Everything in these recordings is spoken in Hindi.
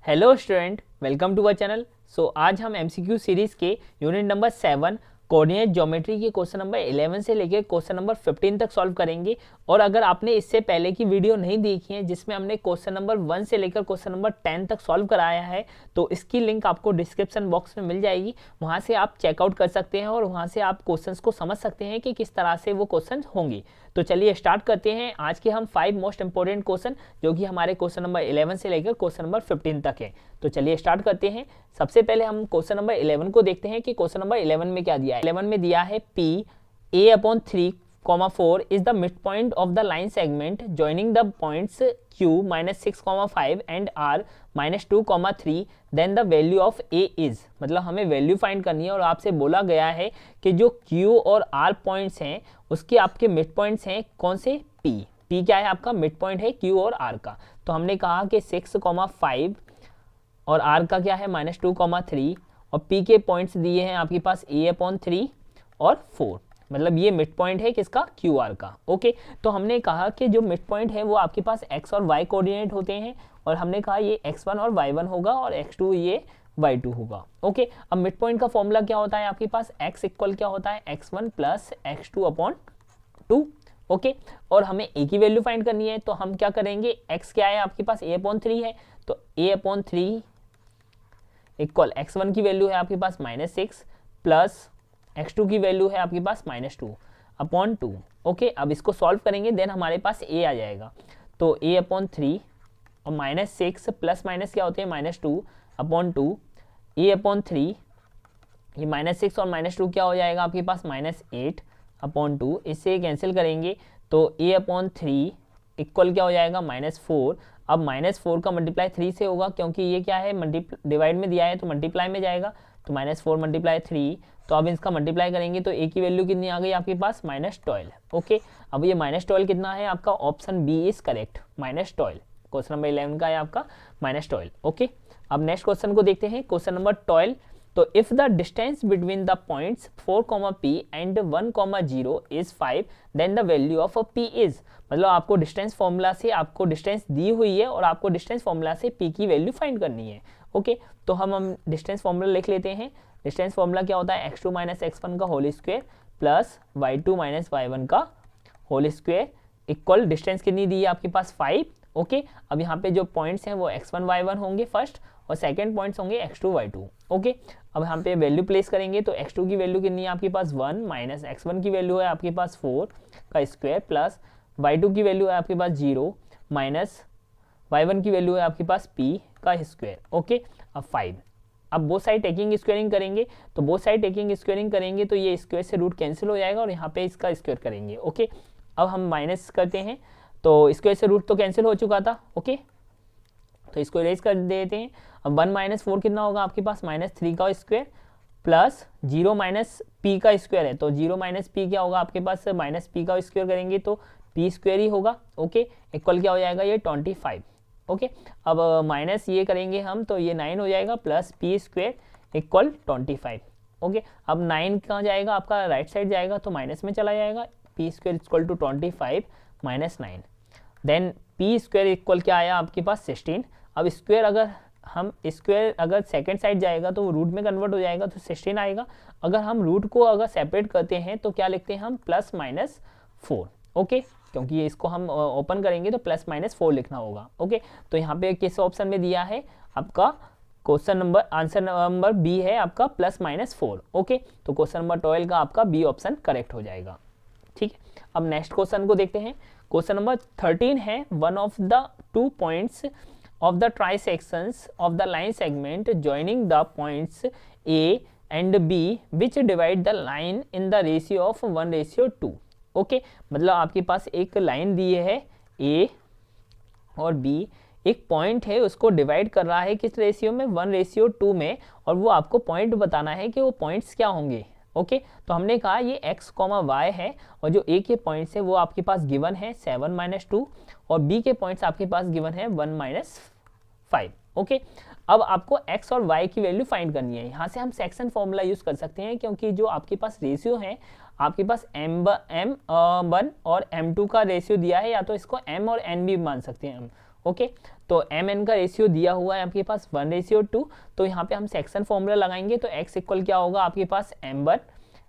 Hello student, welcome to our channel. आज हम एमसीक्यू सीरीज के यूनिट नंबर 7 कोऑर्डिनेट ज्योमेट्री के क्वेश्चन नंबर 11 से लेकर क्वेश्चन नंबर 15 तक सॉल्व करेंगे। और अगर आपने इससे पहले की वीडियो नहीं देखी है जिसमें हमने क्वेश्चन नंबर 1 से लेकर क्वेश्चन नंबर 10 तक सॉल्व कराया है, तो इसकी लिंक आपको डिस्क्रिप्शन बॉक्स में मिल जाएगी। वहाँ से आप चेकआउट कर सकते हैं और वहाँ से आप क्वेश्चंस को समझ सकते हैं कि किस तरह से वो क्वेश्चन होंगी। तो चलिए स्टार्ट करते हैं आज के हम 5 मोस्ट इंपॉर्टेंट क्वेश्चन, जो कि हमारे क्वेश्चन नंबर 11 से लेकर क्वेश्चन नंबर 15 तक है। तो चलिए स्टार्ट करते हैं। सबसे पहले हम क्वेश्चन नंबर 11 को देखते हैं कि क्वेश्चन नंबर 11 में क्या दिया है। 11 में दिया है P a/3, 4 is the midpoint of the line segment joining the points Q -6, 5 and R -2, 3, then the value of A is। मतलब हमें वैल्यू फाइंड करनी है और आपसे बोला गया है कि जो Q और R पॉइंट्स हैं उसके आपके मिड पॉइंट्स हैं कौन से, P क्या है आपका मिड पॉइंट है Q और R का। तो हमने कहा कि 6, 5 और R का क्या है -2, 3 और P के पॉइंट्स दिए हैं आपके पास a/3 और 4। मतलब ये मिड पॉइंट है किसका, क्यू आर का। ओके, तो हमने कहा कि जो मिड पॉइंट है वो आपके पास x और y कोऑर्डिनेट होते हैं और हमने कहा ये x1 और y1 होगा और x2 ये y2 होगा। ओके, अब मिड पॉइंट का फॉर्मूला क्या होता है आपके पास, x इक्वल क्या होता है x1 प्लस x2/2। ओके, और हमें a की वैल्यू फाइंड करनी है तो हम क्या करेंगे, x क्या है आपके पास a/3 है, तो a/3 इक्वल x1 की वैल्यू है आपके पास -6 प्लस x2 की वैल्यू है आपके पास -2/2। ओके, अब इसको सॉल्व करेंगे देन हमारे पास a आ जाएगा। तो a/3 और -6 प्लस माइनस क्या होते हैं -2/2, a/3 ये -6 और -2 क्या हो जाएगा आपके पास -8/2। इससे कैंसिल करेंगे तो a/3 इक्वल क्या हो जाएगा -4। अब -4 का मल्टीप्लाई 3 से होगा क्योंकि ये क्या है डिवाइड में दिया है तो मल्टीप्लाई में जाएगा, तो -4 × 3। तो अब इसका मल्टीप्लाई करेंगे तो a की वैल्यू कितनी आ गई आपके पास -12। ओके, अब ये -12 कितना है आपका, option B is correct, -12। Question number 11 का है आपका -12। ओके, अब नेक्स्ट क्वेश्चन को देखते हैं, क्वेश्चन नंबर 12। तो if the distance between the points 4, P and 1, 0 is 5 then the value of P is. मतलब आपको डिस्टेंस फॉर्मूला से आपको डिस्टेंस दी हुई है और आपको डिस्टेंस फॉर्मूला से P की वैल्यू फाइंड करनी है। ओके, तो हम डिस्टेंस फॉर्मूला लिख लेते हैं। डिस्टेंस फॉर्मूला क्या होता है, x2 - x1 का whole square plus y2 - y1 का होल स्क्वायर इक्वल डिस्टेंस कितनी दी है आपके पास 5। ओके, अब यहाँ पे जो पॉइंट्स हैं वो x1 y1 होंगे फर्स्ट और सेकंड पॉइंट्स होंगे x2 y2। ओके, अब यहाँ पे वैल्यू प्लेस करेंगे तो x2 की वैल्यू कितनी है आपके पास 1 माइनस x1 की वैल्यू है आपके पास 4 का स्क्वायर प्लस y2 की वैल्यू है आपके पास 0 माइनस y1 की वैल्यू है आपके पास p का स्क्वायर। ओके, अब 5। अब बोथ साइड टेकिंग स्क्वायरिंग करेंगे तो बोथ साइड टेकिंग स्क्वायरिंग करेंगे तो ये स्क्वायर से रूट कैंसिल हो जाएगा और यहाँ पे इसका स्क्वायर करेंगे। ओके, अब हम माइनस करते हैं तो स्क्वायर से रूट तो कैंसिल हो चुका था। ओके, तो इसको इरेज कर देते हैं। अब 1 - 4 कितना होगा आपके पास -3 का स्क्वायर प्लस 0 माइनस p का स्क्वायर है, तो 0 माइनस p क्या होगा आपके पास -p का स्क्वायर करेंगे तो p स्क्वायर ही होगा। ओके, इक्वल क्या हो जाएगा ये 25। ओके, अब माइनस ये करेंगे हम तो ये 9 हो जाएगा plus p square equal 25। Okay, अब 9 कहाँ जाएगा आपका, राइट साइड जाएगा तो माइनस में चला जाएगा, p square equal to 25 - 9 then p square equal क्या आया आपके पास 16। अब स्क्वायर अगर सेकंड साइड जाएगा तो वो रूट में कन्वर्ट हो जाएगा तो 16 आएगा। अगर हम रूट को अगर सेपरेट करते हैं तो क्या लिखते हैं हम +-4। ओके, क्योंकि ये इसको हम ओपन करेंगे तो +-4 लिखना होगा। ओके, तो यहाँ पे किस ऑप्शन में दिया है आपका question number, answer number B है आपका +-4। ओके, तो क्वेश्चन नंबर 12 का आपका बी ऑप्शन करेक्ट हो जाएगा। ठीक है, अब नेक्स्ट क्वेश्चन को देखते हैं। क्वेश्चन नंबर 13 है, one of the 2 points of the trisections of the line segment joining the points A and B which divide the line in the ratio of 1:2। Okay, मतलब आपके पास एक लाइन दी है A और B, एक पॉइंट है उसको डिवाइड कर रहा है किस रेशियो में, 1:2 में, और वो आपको पॉइंट बताना है कि वो पॉइंट्स क्या होंगे। ओके, तो हमने कहा ये x, y है और जो a के पॉइंट्स है वो आपके पास गिवन है 7 - 2 और b के पॉइंट्स आपके पास गिवन है 1 - 5। ओके, अब आपको x और y की वैल्यू फाइंड करनी है। यहाँ से हम सेक्शन फॉर्मूला यूज कर सकते हैं क्योंकि जो आपके पास रेशियो है आपके पास m1 और m2 का रेशियो दिया है, या तो इसको m और n भी मान सकते हैं हम। ओके, तो एम एन का रेशियो दिया हुआ है आपके पास 1:2, तो यहाँ पे हम सेक्शन फॉर्मूला लगाएंगे, तो x इक्वल क्या होगा आपके पास m1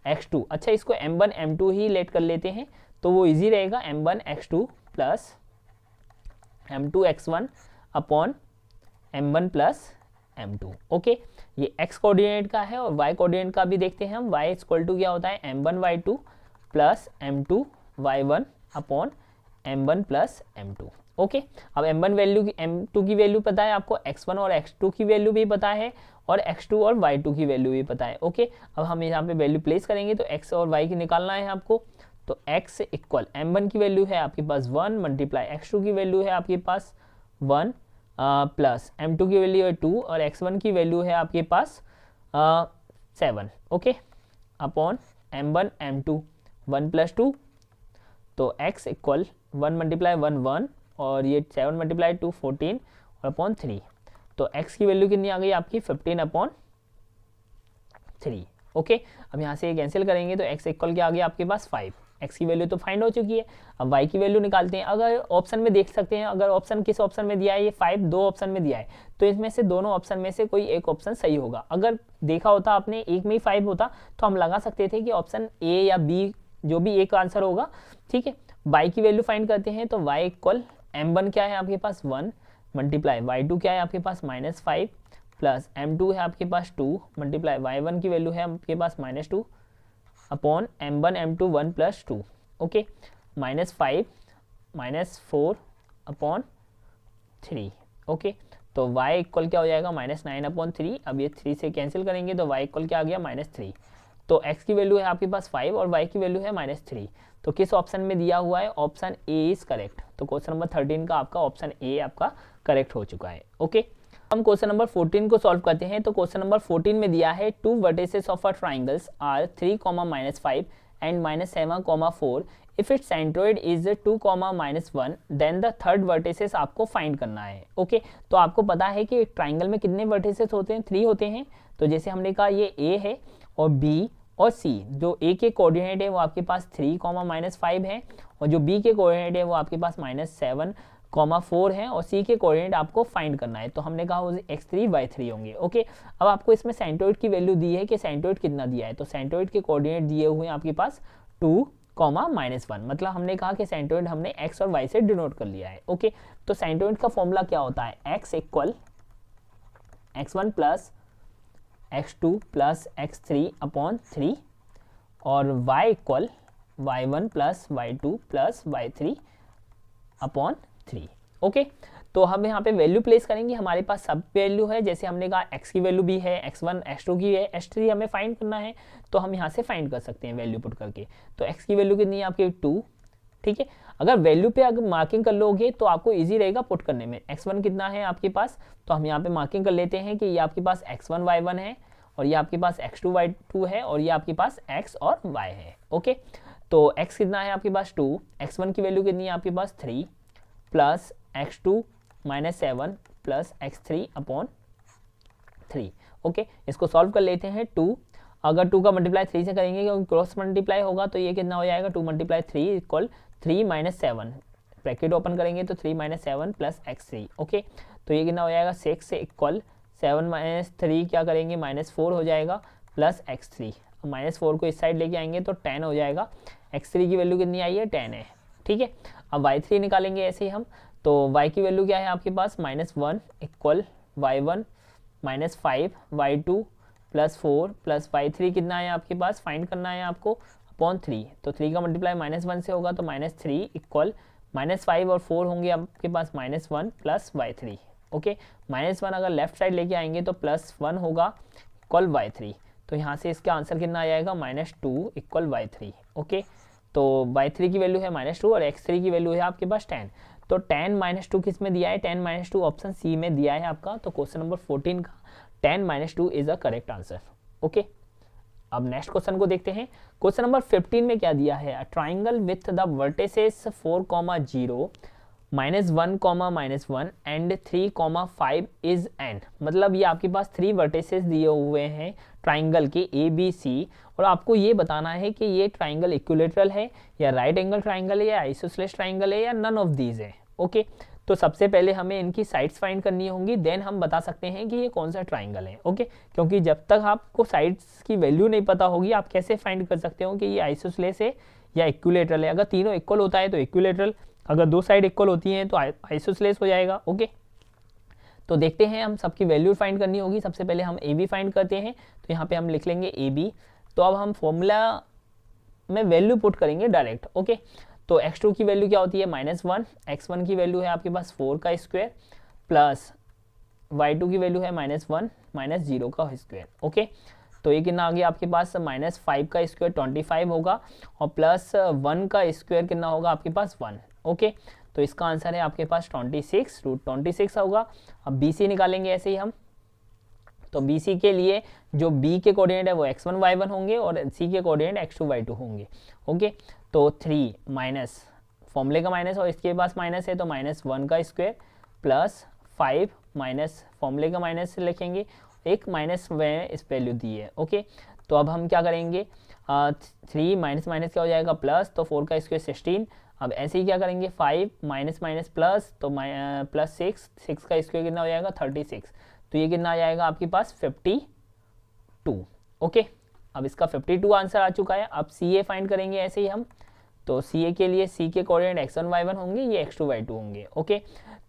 x2। अच्छा, इसको m1 m2 ही लेट कर लेते हैं तो वो इजी रहेगा, m1 x2 plus m2 x1 upon m1 plus m2। Okay, ये x कोऑर्डिनेट का है और y कोऑर्डिनेट का भी देखते हैं हम। y इक्वल टू क्या होता है m1 y2 plus m2 y1 upon m1 plus m2। Okay, अब m1 वैल्यू की m2 की वैल्यू पता है आपको, x1 और x2 की वैल्यू भी पता है और x2 और y2 की वैल्यू भी पता है। ओके, अब हम यहाँ पे वैल्यू प्लेस करेंगे तो x और y की निकालना है आपको, तो x इक्वल m1 की वैल्यू है आपके पास 1 मल्टीप्लाई x2 की वैल्यू है आपके पास 1 प्लस m2 की वैल्यू है 2 और x1 की वैल्यू है आपके पास 7। Okay, upon m1 m2 1 plus 2, तो x इक्वल 1 मल्टीप्लाई 1 1 और ये 7 मल्टीप्लाई 2 14 और अपॉन 3, तो x की वैल्यू कितनी आ गई आपकी 15 अपॉन 3। ओके, अब यहाँ से ये कैंसिल करेंगे तो x इक्वल क्या आ गया आपके पास 5। x की वैल्यू तो फाइंड हो चुकी है, अब y की वैल्यू निकालते हैं। अगर ऑप्शन में देख सकते हैं, अगर ऑप्शन किस ऑप्शन में दिया है, ये 5 दो ऑप्शन में दिया है, तो इसमें से दोनों ऑप्शन में से कोई एक ऑप्शन सही होगा। अगर देखा होता आपने एक में ही 5 होता तो हम लगा सकते थे कि ऑप्शन ए या बी जो भी एक आंसर होगा। ठीक है, y की वैल्यू फाइंड करते हैं, तो y इक्वल m1 क्या है आपके पास 1 मल्टीप्लाई y2 क्या है आपके पास -5 प्लस m2 है आपके पास 2 मल्टीप्लाई y1 की वैल्यू है आपके पास -2 upon m1 m2 1 plus 2। Okay, -5 -4 upon 3। Okay, तो y इक्वल क्या हो जाएगा -9 अपॉन 3। अब ये 3 से कैंसिल करेंगे तो y इक्वल क्या आ गया -3। तो x की वैल्यू है आपके पास 5 और y की वैल्यू है -3। तो किस ऑप्शन में दिया हुआ है, ऑप्शन ए इज करेक्ट। तो क्वेश्चन नंबर 13 का आपका ऑप्शन ए आपका करेक्ट हो चुका है। ओके, हम क्वेश्चन नंबर 14 को सॉल्व करते हैं। तो क्वेश्चन नंबर 14 में दिया है 2 vertices of a triangles are 3, -5 and -7, 4 if it's centroid is 2, -1 then the third vertices आपको फाइंड करना है। ओके, तो आपको पता है कि ट्राइंगल में कितने वर्टिसेस होते हैं, 3 होते हैं। तो जैसे हमने कहा ये ए है और बी और सी, जो ए के कोऑर्डिनेट है वो आपके पास 3, -5 है और जो बी के कोऑर्डिनेट है वो आपके पास -7, 4 है और सी के कोऑर्डिनेट आपको फाइंड करना है। तो हमने कहा वो x3 y3 होंगे। ओके, अब आपको इसमें सेंट्रोइड की वैल्यू दी है कि सेंट्रोइड कितना दिया है, तो सेंट्रोइड के कोऑर्डिनेट दिए हुए हैं आपके पास 2, -1, मतलब हमने कहा कि सेंट्रोइड हमने x और y से डिनोट कर लिया है। ओके, तो सेंट्रोइड का फॉर्मूला क्या होता है, x equal x1 plus x2 plus x3 upon 3 और y equal y1 plus y2 plus y3 upon 3। Okay, तो हम यहाँ पे वैल्यू प्लेस करेंगे, हमारे पास सब वैल्यू है। जैसे हमने कहा x की वैल्यू भी है, x1 x2 की है, x3 हमें फाइंड करना है, तो हम यहाँ से फाइंड कर सकते हैं वैल्यू पुट करके। तो x की वैल्यू कितनी है आपकी 2। ठीक है, अगर वैल्यू पे अगर मार्किंग कर लोगे तो आपको इजी रहेगा पुट करने में। x1 कितना है आपके पास, तो हम यहाँ पे मार्किंग कर लेते हैं कि ये आपके पास x1 y1 है और ये आपके पास x2 y2 है और ये आपके पास x और y है। ओके, तो x कितना है आपके पास 2, x1 की वैल्यू कितनी है आपके पास 3 plus x2 -7 plus x3 upon 3। Okay, इसको सॉल्व कर लेते हैं। 2 अगर 2 का मल्टीप्लाई 3 से करेंगे क्योंकि क्रॉस मल्टीप्लाई होगा, तो ये कितना हो जाएगा 2 × 3 इक्वल 3 - 7, ब्रैकेट ओपन करेंगे तो 3 - 7 प्लस x3। ओके, तो ये कितना हो जाएगा 6 से इक्वल 7 - 3 क्या करेंगे -4 हो जाएगा प्लस x3। -4 को इस साइड लेके आएंगे तो 10 हो जाएगा। x3 की वैल्यू कितनी आई है 10 है। ठीक है, अब y3 निकालेंगे ऐसे ही हम, तो y की वैल्यू क्या है आपके पास -1 equal y1 -5 y2 plus 4 plus y3 कितना है आपके पास फाइंड करना है आपको अपॉन 3। तो 3 का मल्टीप्लाई -1 से होगा तो -3 इक्वल -5 और 4 होंगे आपके पास -1 प्लस y3। ओके, -1 अगर लेफ्ट साइड लेके आएंगे तो +1 होगा इक्वल y3। तो यहाँ से इसका आंसर कितना आ जाएगा -2 इक्वल y3। ओके, तो y3 की वैल्यू है -2 और x3 की वैल्यू है आपके पास 10। तो 10 - 2 किस में दिया है, 10 - 2 ऑप्शन सी में दिया है आपका। तो क्वेश्चन नंबर 14 का 10 - 2 is a correct answer. Okay, अब नेक्स्ट क्वेश्चन को देखते हैं। क्वेश्चन नंबर 15 में क्या दिया है, triangle with the vertices 4, 0 -1, -1 and 3, 5 is and, मतलब ये आपके पास 3 वर्टिसेस दिए हुए हैं ट्राइंगल के ए बी सी, और आपको ये बताना है कि ये ट्राइंगल इक्विलेटरल है या राइट एंगल ट्राइंगल है या आइसोसेलेस ट्राइंगल है या नन ऑफ दीज है। ओके, तो सबसे पहले हमें इनकी साइड्स फाइंड करनी होंगी, देन हम बता सकते हैं कि ये कौन सा ट्राइंगल है। ओके, क्योंकि जब तक आपको साइड्स की वैल्यू नहीं पता होगी आप कैसे फाइंड कर सकते हो कि ये आइसोसेलेस है या इक्विलेटरल है। अगर तीनों इक्वल होता है तो इक्विलेटरल, अगर दो साइड इक्वल होती हैं तो आइसोसेलेस हो जाएगा। ओके, तो देखते हैं, हम सबकी वैल्यू फाइंड करनी होगी। सबसे पहले हम ए बी फाइंड करते हैं, तो यहाँ पे हम लिख लेंगे ए बी। तो अब हम फॉर्मूला में वैल्यू पुट करेंगे डायरेक्ट। ओके, तो x2 की वैल्यू क्या होती है -1, x1 की वैल्यू है आपके पास 4 का स्क्वायर प्लस y2 की वैल्यू है -1 -0 का स्क्वायर। ओके, तो ये कितना आ गया आपके पास -5 का स्क्वायर 25 होगा और प्लस 1 का स्क्वायर कितना होगा आपके पास 1। ओके, तो इसका आंसर है आपके पास 26 √26 होगा। अब BC निकालेंगे ऐसे ही हम, तो BC के लिए जो B के कोऑर्डिनेट है वो x1 y1 होंगे और C के कोऑर्डिनेट x2 y2 होंगे। ओके, तो 3 माइनस फॉर्मूले का माइनस और इसके पास माइनस है तो -1 का स्क्वायर प्लस 5 माइनस फॉर्मूले का माइनस लिखेंगे, एक माइनस इस वैल्यू दी है। ओके, तो अब हम क्या करेंगे, 3 माइनस माइनस क्या हो जाएगा प्लस, तो 4 का स्क्वायर 16। अब ऐसे ही क्या करेंगे 5 माइनस माइनस प्लस, तो प्लस 6 का स्क्वायर कितना हो जाएगा 36। तो ये कितना आ जाएगा आपके पास 52। ओके, अब इसका 52 आंसर आ चुका है। अब CA फाइंड करेंगे ऐसे ही हम, तो CA के लिए C के कोऑर्डिनेट x1 y1 होंगे, ये x2 y2 होंगे। ओके,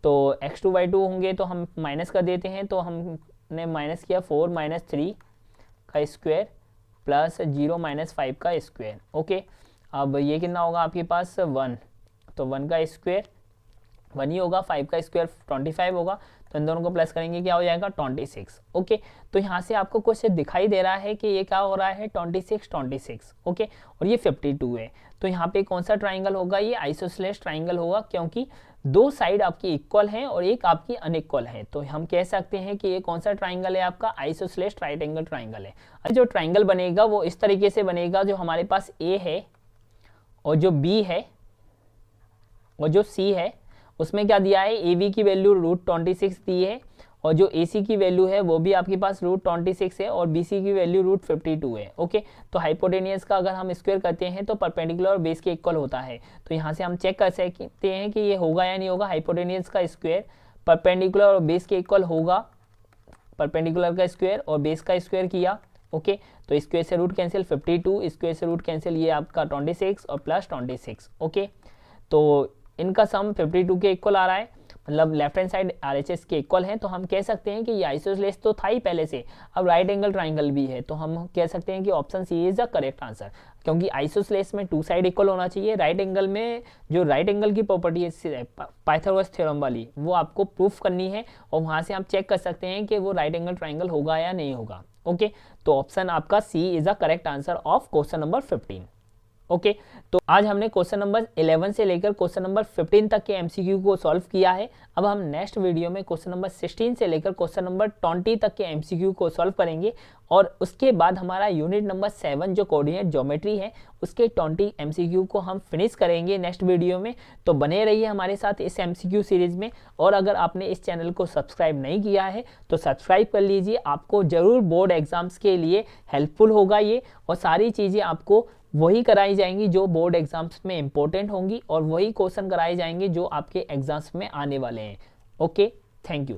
तो x2 y2 होंगे तो हम माइनस कर देते हैं, तो हमने माइनस किया 4 माइनस 3 का स्क्वायर प्लस 0 माइनस 5 का स्क्वायर। ओके, अब ये कितना होगा आपके पास 1, तो 1 का स्क्वायर 1 ही होगा, 5 का स्क्वायर 25 होगा, तो इन दोनों को प्लस करेंगे क्या हो जाएगा 26। ओके, तो यहाँ से आपको कुछ दिखाई दे रहा है कि ये क्या हो रहा है 26। ओके, और ये 52 है। तो यहाँ पे कौन सा ट्राइंगल होगा, ये आइसोसेलेस ट्राइंगल होगा, क्योंकि दो साइड आपकी इक्वल हैं और एक आपकी अनइक्वल है। तो हम कह सकते हैं कि ये कौन सा ट्राइंगल है आपका आइसोसेलेस राइट एंगल ट्राइंगल है। जो ट्राइंगल बनेगा वो इस तरीके से बनेगा, जो हमारे पास A है और जो B है और जो C है उसमें क्या दिया है, AB की वैल्यू √26 दी है और जो AC की वैल्यू है वो भी आपके पास √26 है और BC की वैल्यू √52 है। ओके, तो हाइपोटेनियस का अगर हम स्क्वायर करते हैं तो परपेंडिकुलर और बेस के इक्वल होता है। तो यहाँ से हम चेक कर सकते हैं कि ये होगा या नहीं होगा। हाइपोटेनियस का स्क्वायर परपेंडिकुलर और बेस के इक्वल होगा, परपेंडिकुलर का स्क्वायर और बेस का स्क्वायर किया। ओके, तो स्क्वायर से रूट कैंसिल 52, स्क्वायर से रूट कैंसिल ये आपका 26 और प्लस 26। ओके, तो इनका सम 52 के इक्वल आ रहा है, मतलब लेफ्ट हैंड साइड RHS के इक्वल है। तो हम कह सकते हैं कि ये आइसोसेलेस तो था ही पहले से, अब राइट एंगल ट्राइंगल भी है, तो हम कह सकते हैं कि option C is the correct answer, क्योंकि आइसोसेलेस में टू साइड इक्वल होना चाहिए। राइट एंगल में जो राइट एंगल की प्रॉपर्टी है पाइथागोरस थ्योरम वाली, वो आपको प्रूफ करनी है और वहाँ से हम चेक कर सकते हैं कि वो राइट एंगल ट्राइंगल होगा या नहीं होगा। ओके, तो ऑप्शन आपका C is the correct answer of question number 15। Okay, तो आज हमने क्वेश्चन नंबर 11 से लेकर क्वेश्चन नंबर 15 तक के MCQ को सॉल्व किया है। अब हम नेक्स्ट वीडियो में क्वेश्चन नंबर 16 से लेकर क्वेश्चन नंबर 20 तक के MCQ को सॉल्व करेंगे और उसके बाद हमारा यूनिट नंबर 7 जो कोऑर्डिनेट ज्योमेट्री है उसके 20 MCQ को हम फिनिश करेंगे नेक्स्ट वीडियो में। तो बने रहिए हमारे साथ इस MCQ सीरीज में, और अगर आपने इस चैनल को सब्सक्राइब नहीं किया है तो सब्सक्राइब कर लीजिए, आपको ज़रूर बोर्ड एग्जाम्स के लिए हेल्पफुल होगा ये, और सारी चीज़ें आपको वही कराई जाएंगी जो बोर्ड एग्जाम्स में इंपॉर्टेंट होंगी और वही क्वेश्चन कराए जाएंगे जो आपके एग्जाम्स में आने वाले हैं। Okay, thank you.